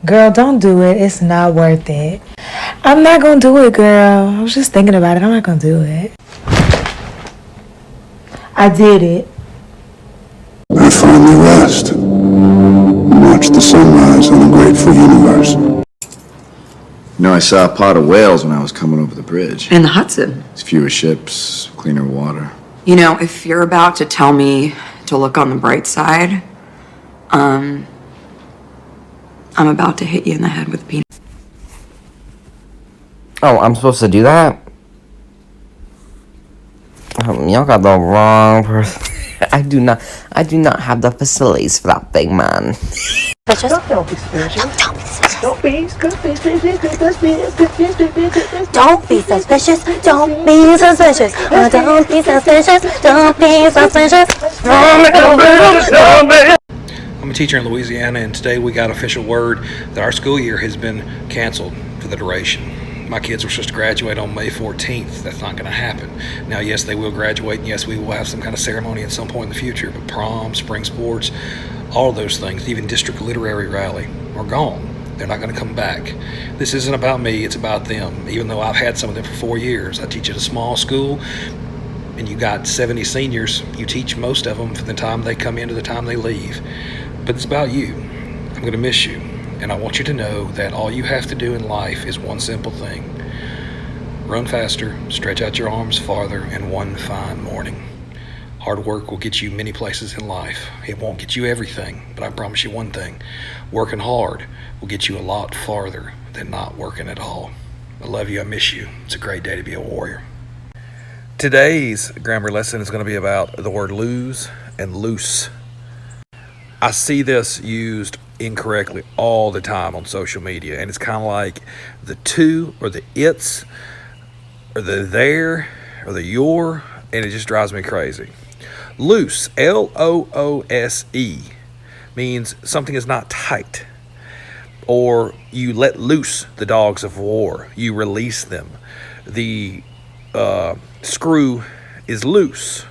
Girl, don't do it. It's not worth it. I'm not gonna do it, girl. I was just thinking about it. I'm not gonna do it. I did it. I finally rest. Watch the sunrise on a grateful universe. You know, I saw a pod of whales when I was coming over the bridge. In the Hudson. It's fewer ships, cleaner water. You know, if you're about to tell me to look on the bright side, I'm about to hit you in the head with a peanut. Oh, I'm supposed to do that? Y'all got the wrong person. I do not have the facilities for that thing, man. Don't be suspicious. Don't be suspicious. Don't be suspicious. Don't be suspicious. Don't be suspicious. Don't be suspicious. I'm a teacher in Louisiana, and today we got official word that our school year has been canceled for the duration. My kids were supposed to graduate on May 14th. That's not going to happen. Now, yes, they will graduate, and yes, we will have some kind of ceremony at some point in the future, but prom, spring sports, all of those things, even district literary rally, are gone. They're not going to come back. This isn't about me, it's about them. Even though I've had some of them for 4 years. I teach at a small school, and you got 70 seniors. You teach most of them from the time they come in to the time they leave. But it's about you. I'm going to miss you. And I want you to know that all you have to do in life is one simple thing. Run faster, stretch out your arms farther, and one fine morning. Hard work will get you many places in life. It won't get you everything, but I promise you one thing. Working hard will get you a lot farther than not working at all. I love you, I miss you. It's a great day to be a warrior. Today's grammar lesson is going to be about the word lose and loose. I see this used incorrectly all the time on social media, and it's kind of like the to or the it's or the there or the your, and it just drives me crazy. Loose, L-O-O-S-E, means something is not tight, or you let loose the dogs of war. You release them. The screw is loose.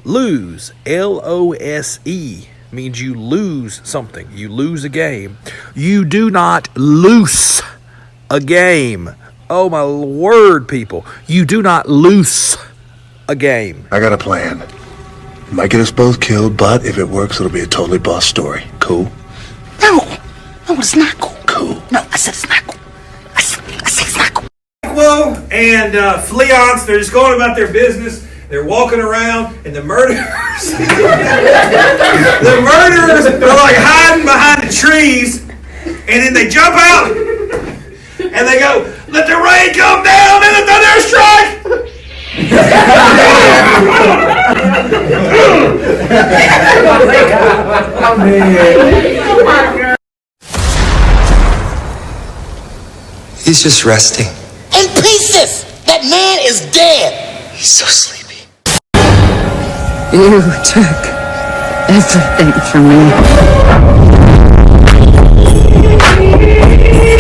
Lose, L-O-S-E, means you lose something. You lose a game. You do not loose a game. Oh my word, people. You do not loose a game. I got a plan. Might get us both killed, but if it works, it'll be a totally boss story. Cool? No, it's not cool. Cool. No, I said it's not cool. I said it's not cool. Willow and Fleance, they're just going about their business. They're walking around, and the murderers, are like hiding behind the trees, and then they jump out, and they go, "Let the rain come down and the thunder strike." He's just resting. In pieces! That man is dead! He's so sleepy. You took everything from me.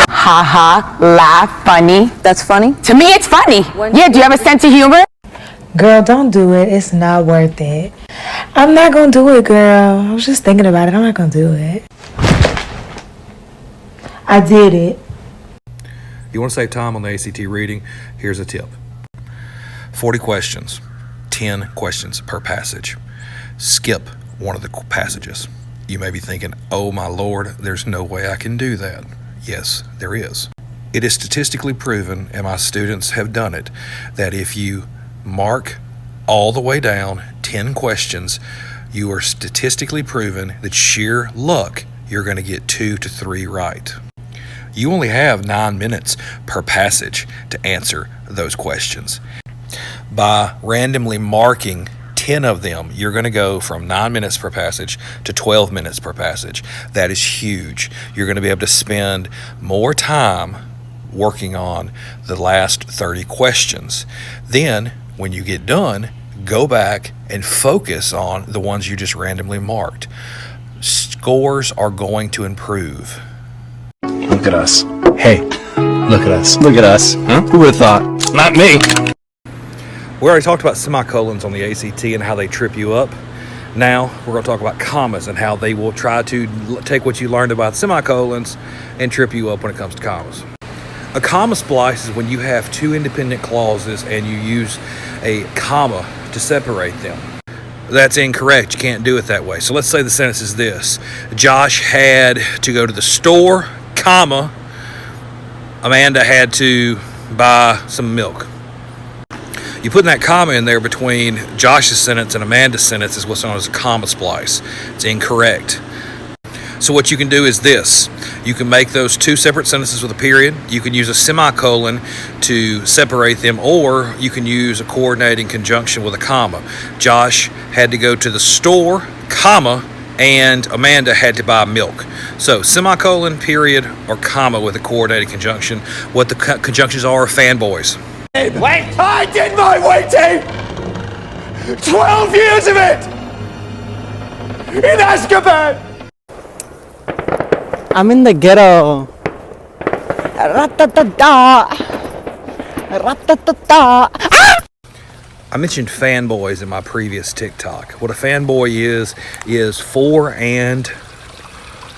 Ha ha, laugh, funny. That's funny? To me, it's funny. Yeah, do you have a sense of humor? Girl, don't do it. It's not worth it. I'm not gonna do it, girl. I was just thinking about it. I'm not gonna do it. I did it. You want to save time on the ACT reading? Here's a tip. 40 questions. 10 questions per passage. Skip one of the passages. You may be thinking, oh my Lord, there's no way I can do that. Yes, there is. It is statistically proven, and my students have done it, that if you mark all the way down 10 questions, you are statistically proven that sheer luck, you're going to get 2 to 3 right. You only have 9 minutes per passage to answer those questions. By randomly marking 10 of them, you're going to go from 9 minutes per passage to 12 minutes per passage. That is huge. You're going to be able to spend more time working on the last 30 questions. Then, when you get done, go back and focus on the ones you just randomly marked. Scores are going to improve. Look at us. Hey, look at us. Look at us. Huh? Who would have thought? Not me. We already talked about semicolons on the ACT and how they trip you up. Now we're going to talk about commas and how they will try to take what you learned about semicolons and trip you up when it comes to commas. A comma splice is when you have two independent clauses and you use a comma to separate them. That's incorrect. You can't do it that way. So let's say the sentence is this. Josh had to go to the store, comma, Amanda had to buy some milk. You put that comma in there between Josh's sentence and Amanda's sentence is what's known as a comma splice. It's incorrect. So what you can do is this. You can make those two separate sentences with a period. You can use a semicolon to separate them, or you can use a coordinating conjunction with a comma. Josh had to go to the store, comma, and Amanda had to buy milk. So semicolon, period, or comma with a coordinating conjunction. What the conjunctions are fanboys. Wait! I did my waiting! 12 years of it! In Azkaban! I'm in the ghetto. Ra-ta-ta-ta. Ra-ta-ta-ta. I mentioned fanboys in my previous TikTok. What a fanboy is for, and,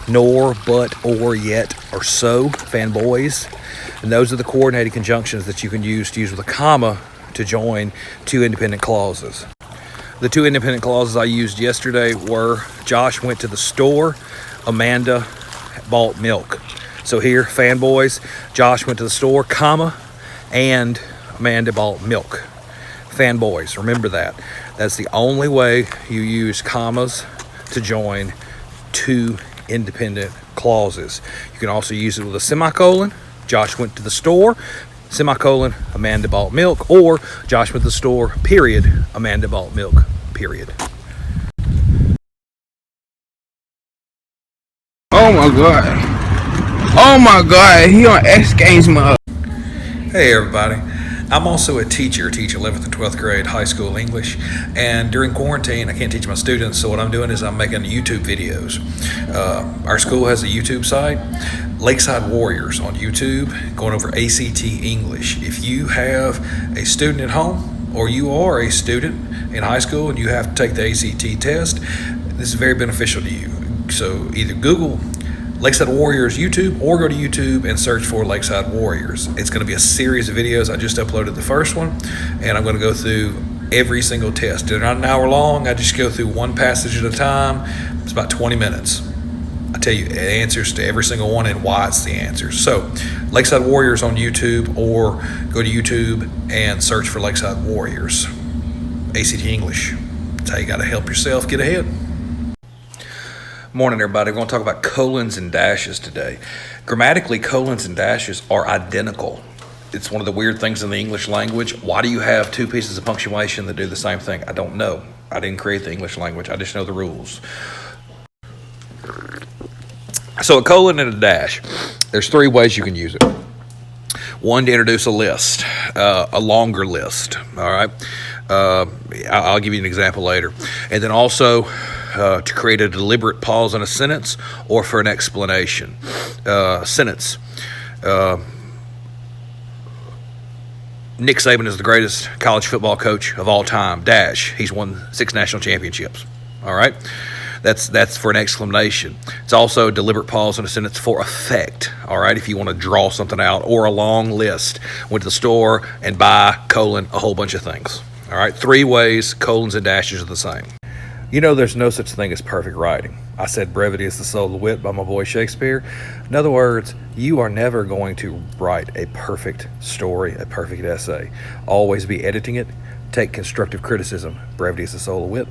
nor, but, or, yet, or so. Fanboys. And those are the coordinated conjunctions that you can use with a comma to join two independent clauses. The two independent clauses I used yesterday were Josh went to the store, Amanda bought milk. So here, fanboys, Josh went to the store, comma, and Amanda bought milk. Fanboys, remember that. That's the only way you use commas to join two independent clauses. You can also use it with a semicolon. Josh went to the store, semicolon, Amanda bought milk, or Josh went to the store, period, Amanda bought milk, period. Oh my god. Oh my god, he on X Games mode. Hey everybody. I'm also a teacher, teach 11th and 12th grade high school English, and during quarantine I can't teach my students, so what I'm doing is I'm making YouTube videos. Our school has a YouTube site, Lakeside Warriors on YouTube, going over ACT English. If you have a student at home, or you are a student in high school and you have to take the ACT test, this is very beneficial to you. So either Google Lakeside Warriors YouTube or go to YouTube and search for Lakeside Warriors. It's going to be a series of videos. I just uploaded the first one, and I'm going to go through every single test. They're not an hour long. I just go through one passage at a time. It's about 20 minutes. I tell you answers to every single one and why it's the answers. So Lakeside Warriors on YouTube, or go to YouTube and search for Lakeside Warriors. ACT English. That's how you got to help yourself get ahead. Morning everybody. We're going to talk about colons and dashes today. Grammatically, colons and dashes are identical. It's one of the weird things in the English language. Why do you have two pieces of punctuation that do the same thing? I don't know. I didn't create the English language. I just know the rules. So a colon and a dash. There's three ways you can use it. One, to introduce a list, a longer list. All right. I'll give you an example later. And then also to create a deliberate pause in a sentence or for an explanation. Sentence. Nick Saban is the greatest college football coach of all time. Dash. He's won 6 national championships. All right. That's for an exclamation. It's also a deliberate pause in a sentence for effect. All right. If you want to draw something out, or a long list. Went to the store and buy, colon, a whole bunch of things. All right. 3 ways colons and dashes are the same. You know, there's no such thing as perfect writing. I said brevity is the soul of wit by my boy Shakespeare. In other words, you are never going to write a perfect story, a perfect essay. Always be editing it. Take constructive criticism. Brevity is the soul of wit.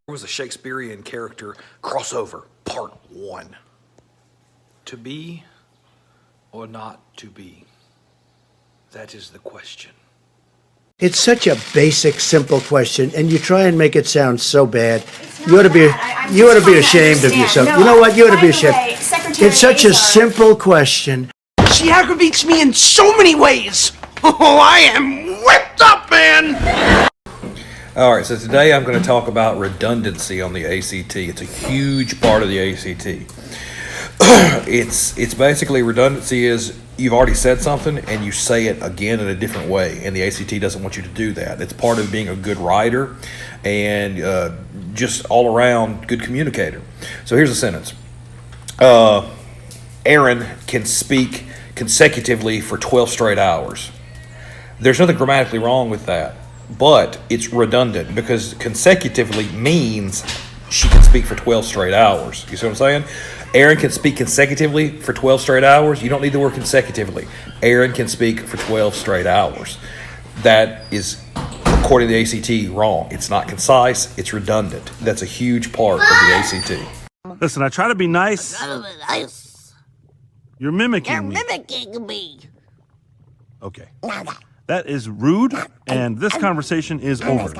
There was a Shakespearean character crossover, part 1. To be or not to be? That is the question. It's such a basic, simple question, and you try and make it sound so bad. You ought to be ashamed of yourself. You know what? You ought to be ashamed. It's such a simple question. She aggravates me in so many ways. Oh, I am whipped up, man. All right, so today I'm going to talk about redundancy on the ACT. It's a huge part of the ACT. It's basically redundancy is you've already said something and you say it again in a different way, and the ACT doesn't want you to do that. It's part of being a good writer and just all around good communicator. So here's a sentence. Aaron can speak consecutively for 12 straight hours. There's nothing grammatically wrong with that, but it's redundant because consecutively means she can speak for 12 straight hours. You see what I'm saying? Aaron can speak consecutively for 12 straight hours. You don't need the word consecutively. Aaron can speak for 12 straight hours. That is, according to the ACT, wrong. It's not concise. It's redundant. That's a huge part of the ACT. Listen, I try to be nice. You're mimicking me. Mimicking me. Okay. That is rude, and this conversation is over.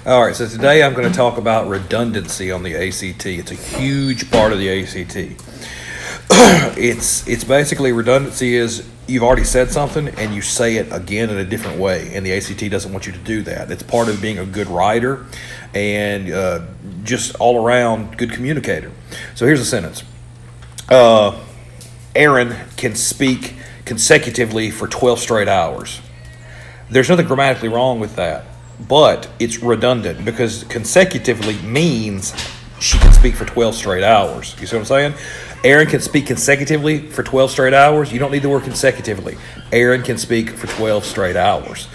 All right, so today I'm going to talk about redundancy on the ACT. It's a huge part of the ACT. It's basically redundancy is you've already said something and you say it again in a different way, and the ACT doesn't want you to do that. It's part of being a good writer and just all around good communicator. So here's a sentence. Aaron can speak consecutively for 12 straight hours. There's nothing grammatically wrong with that, but it's redundant because consecutively means she can speak for 12 straight hours. You see what I'm saying? Aaron can speak consecutively for 12 straight hours. You don't need the word consecutively. Aaron can speak for 12 straight hours.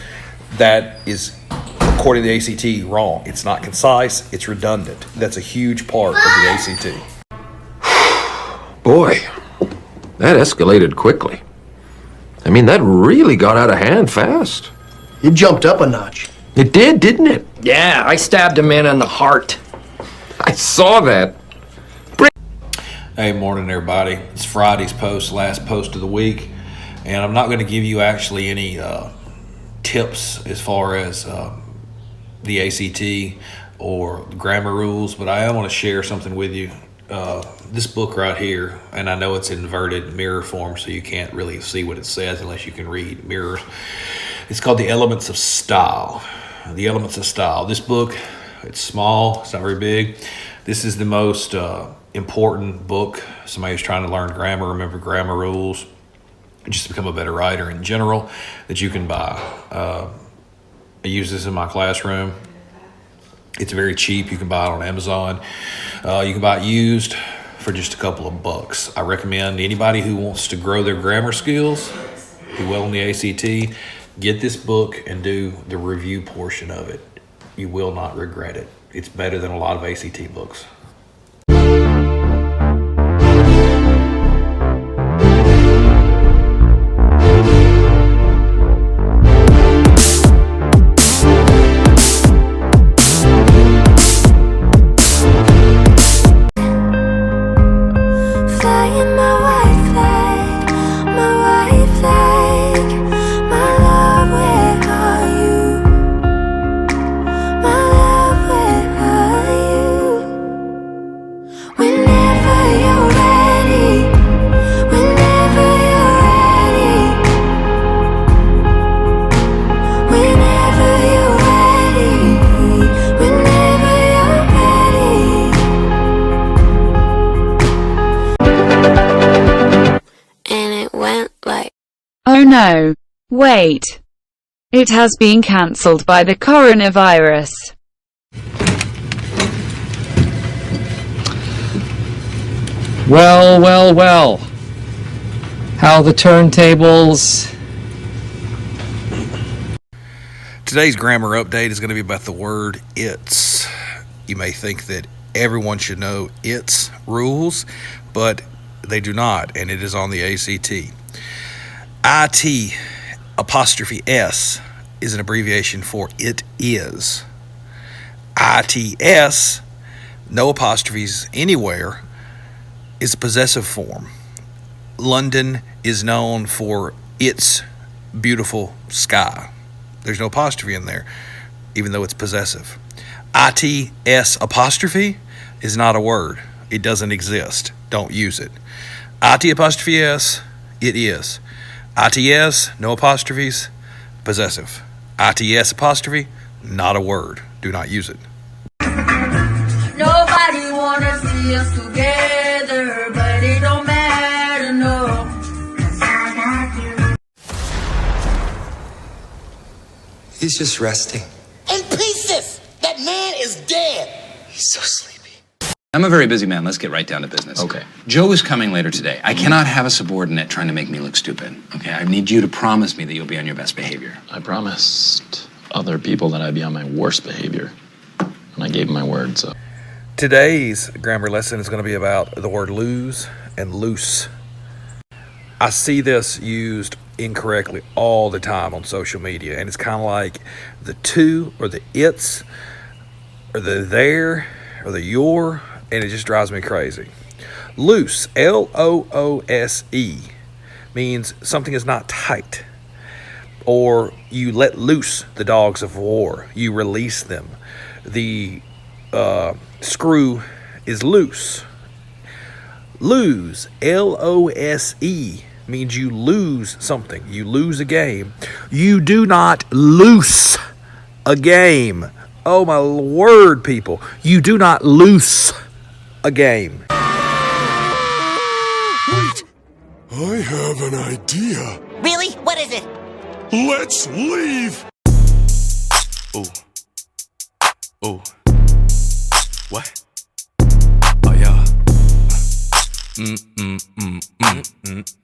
That is, according to the ACT, wrong. It's not concise. It's redundant. That's a huge part of the ACT. Boy, that escalated quickly. I mean, that really got out of hand fast. You jumped up a notch. It did, didn't it? Yeah, I stabbed a man in the heart. I saw that. Hey, morning everybody. It's Friday's post, last post of the week, and I'm not going to give you actually any tips as far as the ACT or grammar rules, but I want to share something with you. This book right here, and I know it's inverted mirror form, so you can't really see what it says unless you can read mirrors. It's called The Elements of Style. The Elements of Style. This book, it's small, it's not very big. This is the most important book. Somebody who's trying to learn grammar, remember grammar rules, just to become a better writer in general, that you can buy. I use this in my classroom. It's very cheap. You can buy it on Amazon. You can buy it used for just a couple of bucks. I recommend anybody who wants to grow their grammar skills, do well in the ACT, get this book and do the review portion of it. You will not regret it. It's better than a lot of ACT books. Oh no. Wait. It has been cancelled by the coronavirus. Well, well, well. How the turntables. Today's grammar update is going to be about the word it's. You may think that everyone should know its rules, but they do not, and it is on the ACT. IT apostrophe S is an abbreviation for it is. ITS, no apostrophes anywhere, is a possessive form. London is known for its beautiful sky. There's no apostrophe in there, even though it's possessive. ITS apostrophe is not a word. It doesn't exist. Don't use it. IT apostrophe S, it is. ITS, no apostrophes, possessive. ITS apostrophe, not a word. Do not use it. Nobody wanna see us together, but it don't matter, no. 'Cause I got you. He's just resting. In pieces! That man is dead! He's so sleepy. I'm a very busy man. Let's get right down to business. Okay. Joe is coming later today. I cannot have a subordinate trying to make me look stupid. Okay, I need you to promise me that you'll be on your best behavior. I promised other people that I'd be on my worst behavior. And I gave them my word, so. Today's grammar lesson is going to be about the word lose and loose. I see this used incorrectly all the time on social media, and it's kind of like the to or the it's or the there or the your, and it just drives me crazy. Loose, L-O-O-S-E, means something is not tight, or you let loose the dogs of war. You release them. The screw is loose. Lose, L-O-S-E, means you lose something. You lose a game. You do not loose a game. Oh my word, people. You do not loose a game. Wait, I have an idea. Really? What is it? Let's leave. Ooh. Ooh. What? Oh yeah.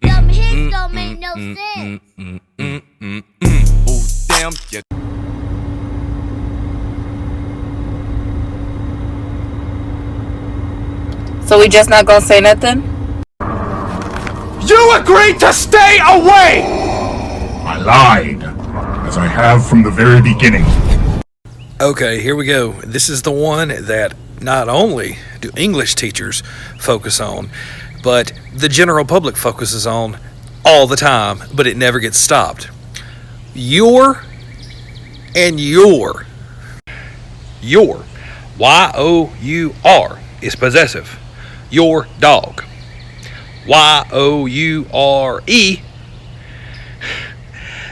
Them hits don't make no sense. Ooh, damn, yeah. So we just not gonna say nothing? You agreed to stay away! I lied, as I have from the very beginning. Okay, here we go. This is the one that not only do English teachers focus on, but the general public focuses on all the time, but it never gets stopped. Your and your. Your, Y-O-U-R, is possessive. Your dog. Y-O-U-R-E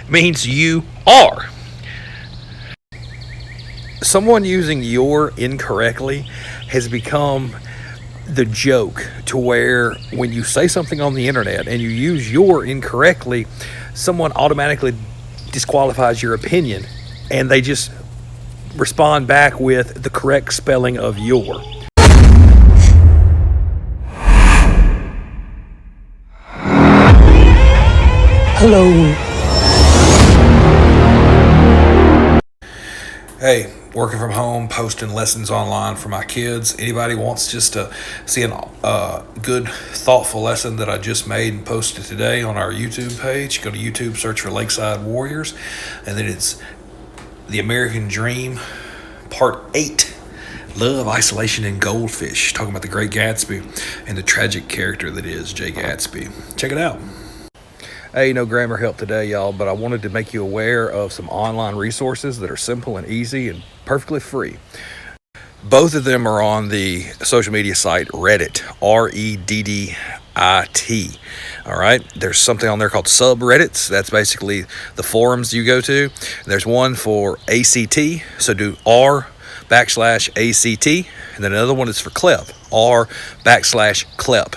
means you are. Someone using your incorrectly has become the joke, to where when you say something on the internet and you use your incorrectly, someone automatically disqualifies your opinion, and they just respond back with the correct spelling of your. Hello. Hey, working from home, posting lessons online for my kids. Anybody wants just to see a good, thoughtful lesson that I just made and posted today on our YouTube page, go to YouTube, search for Lakeside Warriors, and then it's The American Dream, Part 8. Love, Isolation, and Goldfish, talking about the Great Gatsby and the tragic character that is Jay Gatsby. Check it out. Hey, no grammar help today, y'all, but I wanted to make you aware of some online resources that are simple and easy and perfectly free. Both of them are on the social media site Reddit, Reddit. All right, there's something on there called subreddits. That's basically the forums you go to. There's one for ACT, so do r/ACT, and then another one is for CLEP, r/CLEP.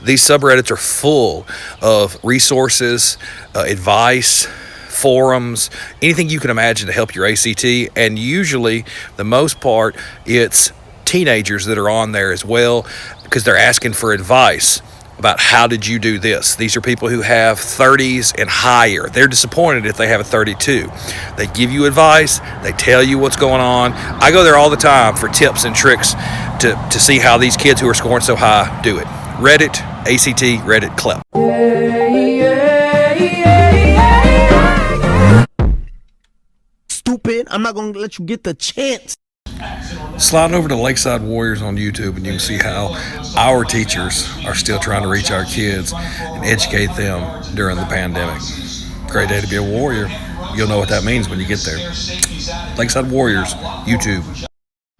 These subreddits are full of resources, advice, forums, anything you can imagine to help your ACT. And usually, the most part, it's teenagers that are on there as well, because they're asking for advice about how did you do this. These are people who have 30s and higher. They're disappointed if they have a 32. They give you advice. They tell you what's going on. I go there all the time for tips and tricks to see how these kids who are scoring so high do it. Reddit, ACT, Reddit, CLEP. Stupid, I'm not gonna let you get the chance. Slide over to Lakeside Warriors on YouTube and you can see how our teachers are still trying to reach our kids and educate them during the pandemic. Great day to be a warrior. You'll know what that means when you get there. Lakeside Warriors, YouTube.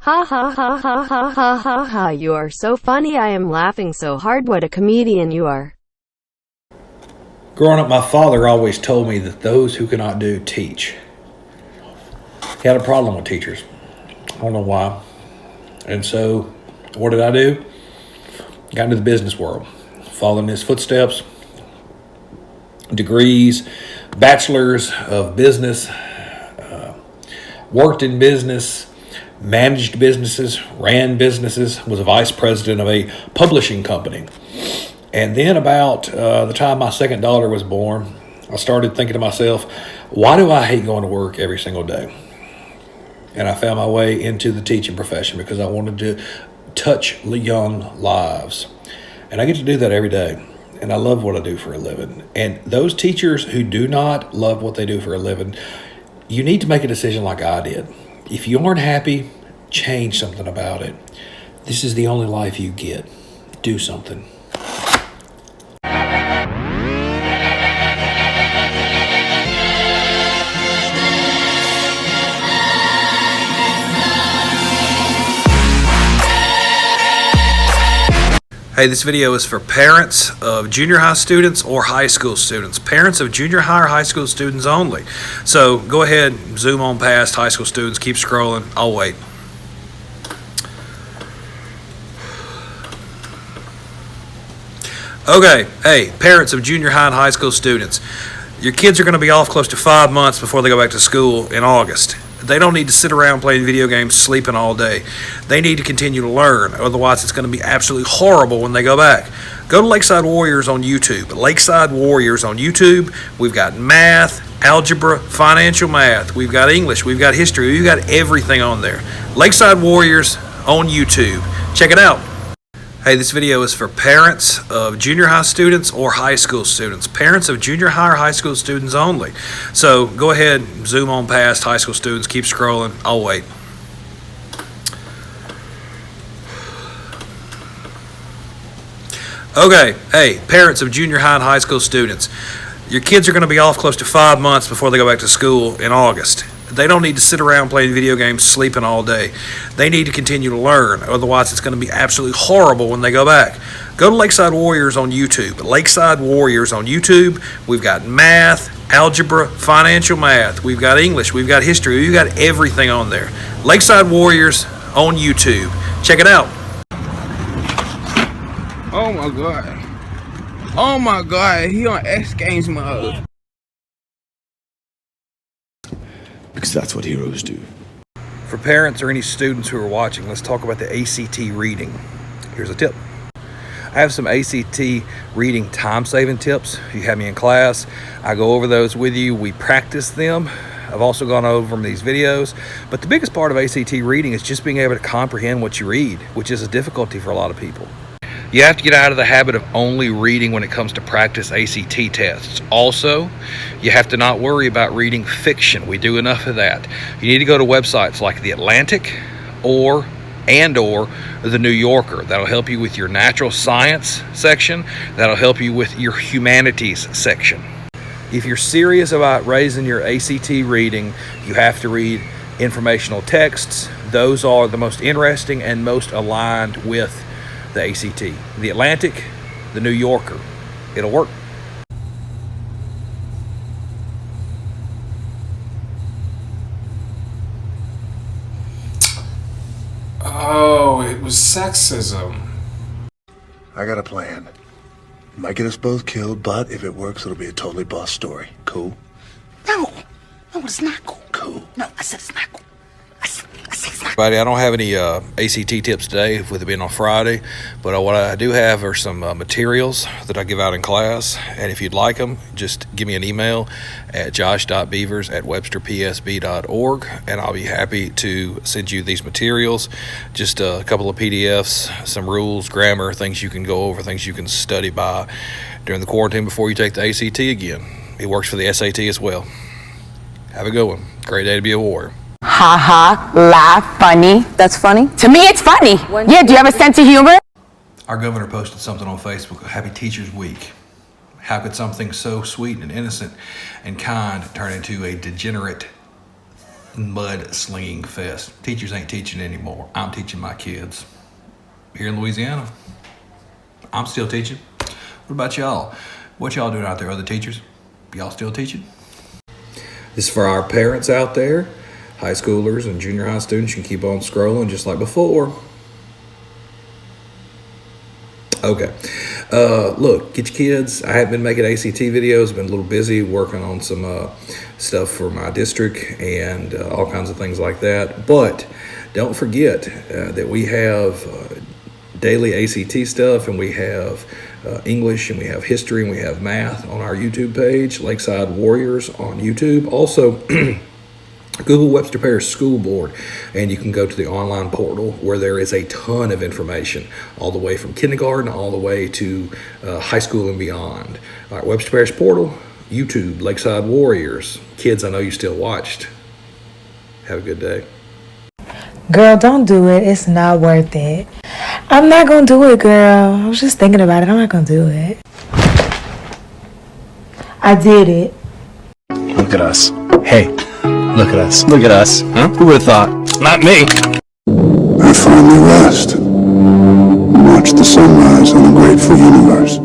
Ha ha ha ha ha ha ha ha, you are so funny, I am laughing so hard, what a comedian you are. Growing up, my father always told me that those who cannot do, teach. He had a problem with teachers. I don't know why. And so What did I do? Got into the business world, following his footsteps, degrees, bachelors of business, worked in business, managed businesses, ran businesses, was a vice president of a publishing company. And then about the time my second daughter was born, I started thinking to myself, why do I hate going to work every single day? And I found my way into the teaching profession because I wanted to touch young lives. And I get to do that every day. And I love what I do for a living. And those teachers who do not love what they do for a living, you need to make a decision like I did. If you aren't happy, change something about it. This is the only life you get. Do something. Hey, this video is for parents of junior high students or high school students. Parents of junior high or high school students only. So go ahead, zoom on past high school students, keep scrolling. I'll wait. Okay, hey, parents of junior high and high school students. Your kids are going to be off close to 5 months before they go back to school in August. They don't need to sit around playing video games, sleeping all day. They need to continue to learn. Otherwise, it's going to be absolutely horrible when they go back. Go to Lakeside Warriors on YouTube. Lakeside Warriors on YouTube. We've got math, algebra, financial math. We've got English. We've got history. We've got everything on there. Lakeside Warriors on YouTube. Check it out. Hey, this video is for parents of junior high students or high school students. Parents of junior high or high school students only. So go ahead, zoom on past high school students, keep scrolling. I'll wait. Okay, hey, parents of junior high and high school students. Your kids are going to be off close to 5 months before they go back to school in August. They don't need to sit around playing video games, sleeping all day. They need to continue to learn. Otherwise, it's going to be absolutely horrible when they go back. Go to Lakeside Warriors on YouTube. Lakeside Warriors on YouTube. We've got math, algebra, financial math. We've got English. We've got history. We've got everything on there. Lakeside Warriors on YouTube. Check it out. Oh my God. Oh my God. He on X Games mode. Because that's what heroes do. For parents or any students who are watching, let's talk about the ACT reading. Here's a tip. I have some ACT reading time-saving tips. If you have me in class, I go over those with you. We practice them. I've also gone over them in these videos. But the biggest part of ACT reading is just being able to comprehend what you read, which is a difficulty for a lot of people. You have to get out of the habit of only reading when it comes to practice ACT tests. Also, you have to not worry about reading fiction. We do enough of that. You need to go to websites like The Atlantic or The New Yorker. That'll help you with your natural science section. That'll help you with your humanities section. If you're serious about raising your ACT reading, you have to read informational texts. Those are the most interesting and most aligned with the ACT. The Atlantic, The New Yorker. It'll work. Oh, it was sexism. I got a plan. Might get us both killed, but if it works, it'll be a totally boss story. Cool? No, it's not cool. Cool. No, I said it's not cool. I said it's not. Everybody, I don't have any ACT tips today with it being on Friday, but what I do have are some materials that I give out in class, and if you'd like them, just give me an email at josh.beavers@websterpsb.org, and I'll be happy to send you these materials, just a couple of PDFs, some rules, grammar, things you can go over, things you can study by during the quarantine before you take the ACT again. It works for the SAT as well. Have a good one. Great day to be a warrior. Ha ha, laugh, funny. That's funny? To me, it's funny. Yeah, do you have a sense of humor? Our governor posted something on Facebook, Happy Teachers Week. How could something so sweet and innocent and kind turn into a degenerate mud-slinging fest? Teachers ain't teaching anymore. I'm teaching my kids. Here in Louisiana, I'm still teaching. What about y'all? What y'all doing out there, other teachers? Y'all still teaching? This is for our parents out there. High schoolers and junior high students, you can keep on scrolling just like before. Okay. Look, get your kids. I haven't been making ACT videos. I've been a little busy working on some stuff for my district and all kinds of things like that. But don't forget that we have daily ACT stuff, and we have English, and we have history, and we have math on our YouTube page, Lakeside Warriors on YouTube. Also, Google Webster Parish School Board, and you can go to the online portal where there is a ton of information, all the way from kindergarten all the way to high school and beyond. All right, Webster Parish portal, YouTube, Lakeside Warriors. Kids, I know you still watched. Have a good day. Girl, don't do it. It's not worth it. I'm not gonna do it, girl. I was just thinking about it. I'm not gonna do it. I did it. Look at us. Hey, look at us. Look at us. Huh? Who would have thought? Not me. I finally rest. Watch the sunrise on a grateful universe.